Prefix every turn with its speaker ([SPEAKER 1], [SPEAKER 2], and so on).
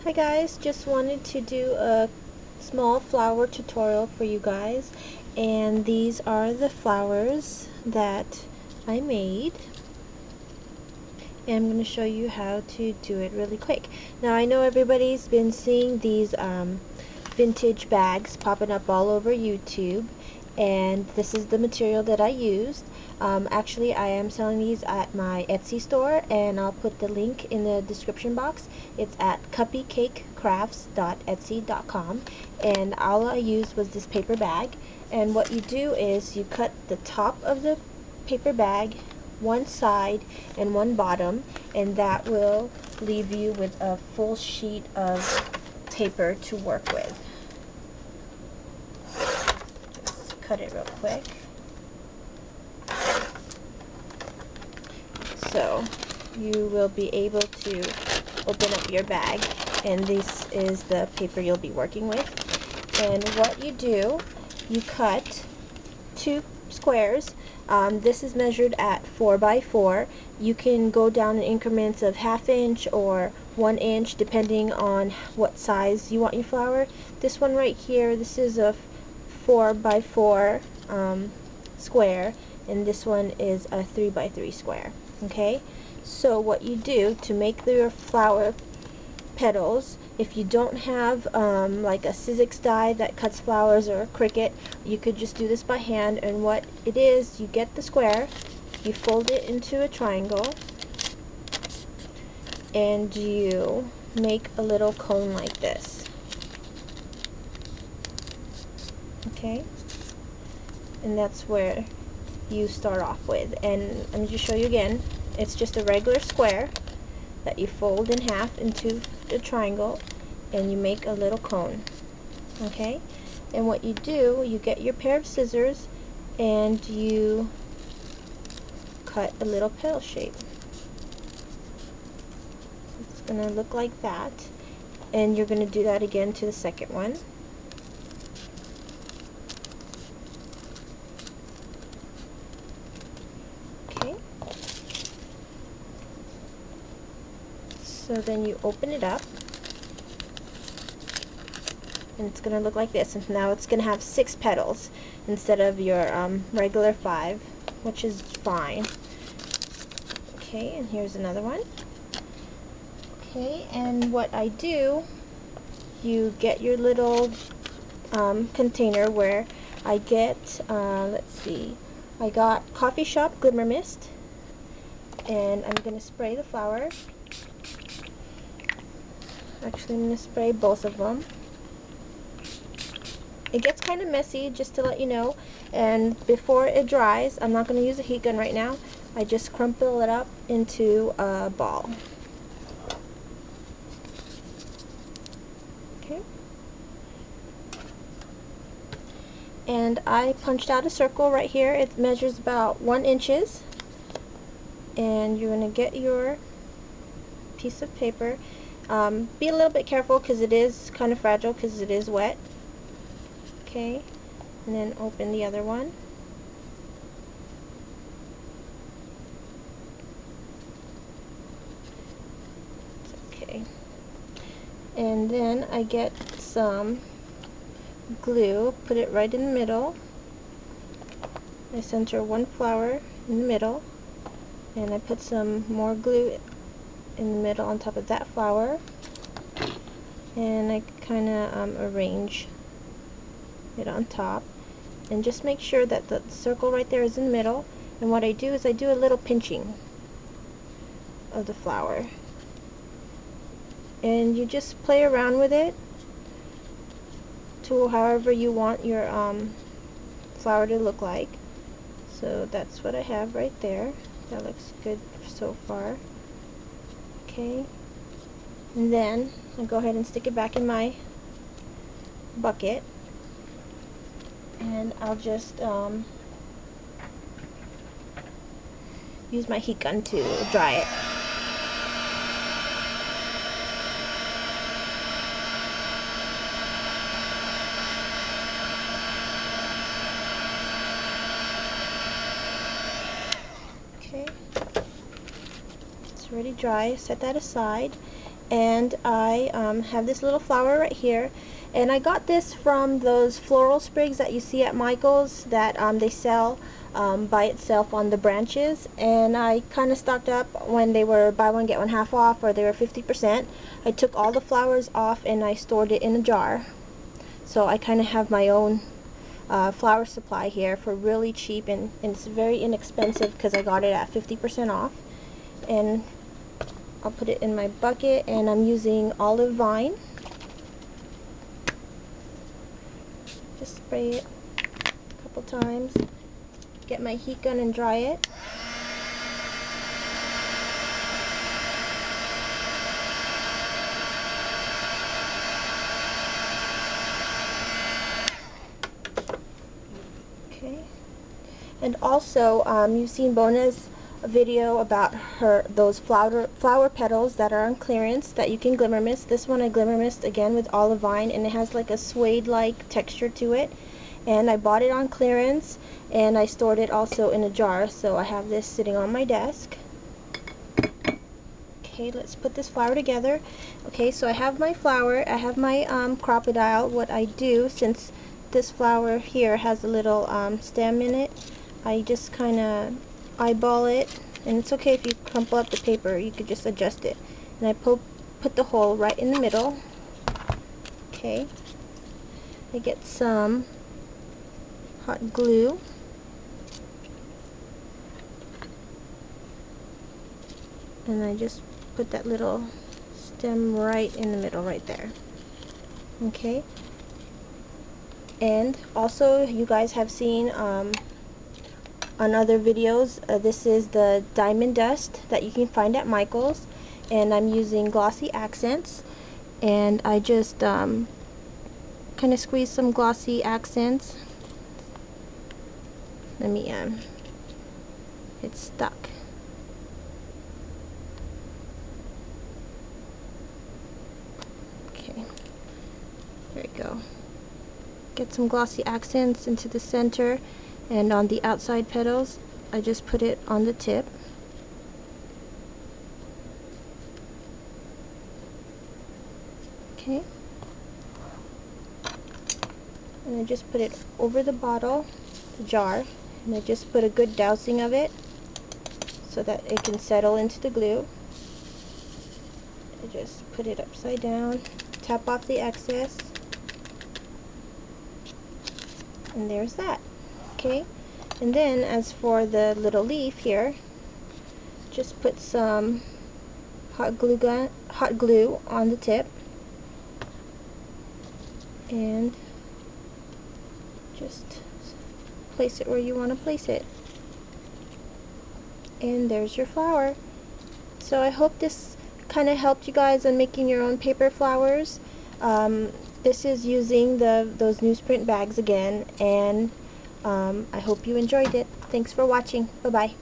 [SPEAKER 1] Hi guys, just wanted to do a small flower tutorial for you guys, and these are the flowers that I made, and I'm going to show you how to do it really quick. Now I know everybody's been seeing these vintage bags popping up all over YouTube, and this is the material that I used. Actually, I am selling these at my Etsy store, and I'll put the link in the description box. It's at cupcakecrafts.etsy.com, and all I used was this paper bag. And what you do is you cut the top of the paper bag, one side and one bottom, and that will leave you with a full sheet of paper to work with. Just cut it real quick. So you will be able to open up your bag, and this is the paper you'll be working with. And what you do, you cut two squares. This is measured at 4 by 4. You can go down in increments of 1/2 inch or 1 inch depending on what size you want your flower. This one right here, this is a 4 by 4 square, and this one is a 3 by 3 square. Okay, so what you do to make your flower petals, if you don't have like a Sizzix die that cuts flowers or a Cricut, you could just do this by hand. And what it is, you get the square, you fold it into a triangle, and you make a little cone like this. Okay, and that's where you start off with. And let me just show you again. It's just a regular square that you fold in half into a triangle, and you make a little cone. Okay, and what you do, you get your pair of scissors and you cut a little petal shape. It's gonna look like that, and you're gonna do that again to the second one. So then you open it up, and it's going to look like this. And now it's going to have 6 petals instead of your regular 5, which is fine. Okay, and here's another one. Okay, and what I do, you get your little container where I get, let's see, I got Coffee Shop Glimmer Mist, and I'm going to spray the flower. Actually, I'm going to spray both of them. It gets kind of messy, just to let you know, and before it dries, I'm not going to use a heat gun right now, I just crumple it up into a ball. Okay. And I punched out a circle right here. It measures about 1 inch, and you're going to get your piece of paper. Be a little bit careful because it is kind of fragile because it is wet. Okay, and then open the other one. Okay, and then I get some glue, put it right in the middle. I center one flower in the middle, and I put some more glue in the middle on top of that flower, and I kind of arrange it on top, and just make sure that the circle right there is in the middle. And what I do is I do a little pinching of the flower, and you just play around with it to however you want your flower to look like. So that's what I have right there. That looks good so far. Okay, and then I'll go ahead and stick it back in my bucket, and I'll just use my heat gun to dry it. Okay, let's It's already dry. Set that aside. And I have this little flower right here, and I got this from those floral sprigs that you see at Michael's that they sell by itself on the branches, and I kind of stocked up when they were buy one get one half off, or they were 50%. I took all the flowers off and I stored it in a jar, so I kind of have my own flower supply here for really cheap, and it's very inexpensive because I got it at 50% off. And I'll put it in my bucket, and I'm using olive vine. Just spray it a couple times. Get my heat gun and dry it. Okay. And also, you've seen Bona's video about those flower petals that are on clearance that you can glimmer mist. This one I glimmer mist again with olive vine, and it has like a suede like texture to it, and I bought it on clearance, and I stored it also in a jar, so I have this sitting on my desk. Okay, let's put this flower together. Okay, so I have my flower, I have my crocodile. What I do, since this flower here has a little stem in it, I just kind of eyeball it, and it's okay if you crumple up the paper, you could just adjust it. And I put the hole right in the middle. Okay, I get some hot glue, and I just put that little stem right in the middle right there. Okay, and also you guys have seen on other videos, this is the diamond dust that you can find at Michael's, and I'm using glossy accents, and I just kind of squeeze some glossy accents. Let me it's stuck. Okay, there we go. Get some glossy accents into the center, and on the outside petals I just put it on the tip. Okay, and I just put it over the bottle, the jar, and I just put a good dousing of it so that it can settle into the glue. I just put it upside down, tap off the excess, and there's that. Okay, and then as for the little leaf here, just put some hot glue on the tip, and just place it where you want to place it, and there's your flower. So I hope this kind of helped you guys on making your own paper flowers. This is using those newsprint bags again, and I hope you enjoyed it. Thanks for watching. Bye-bye.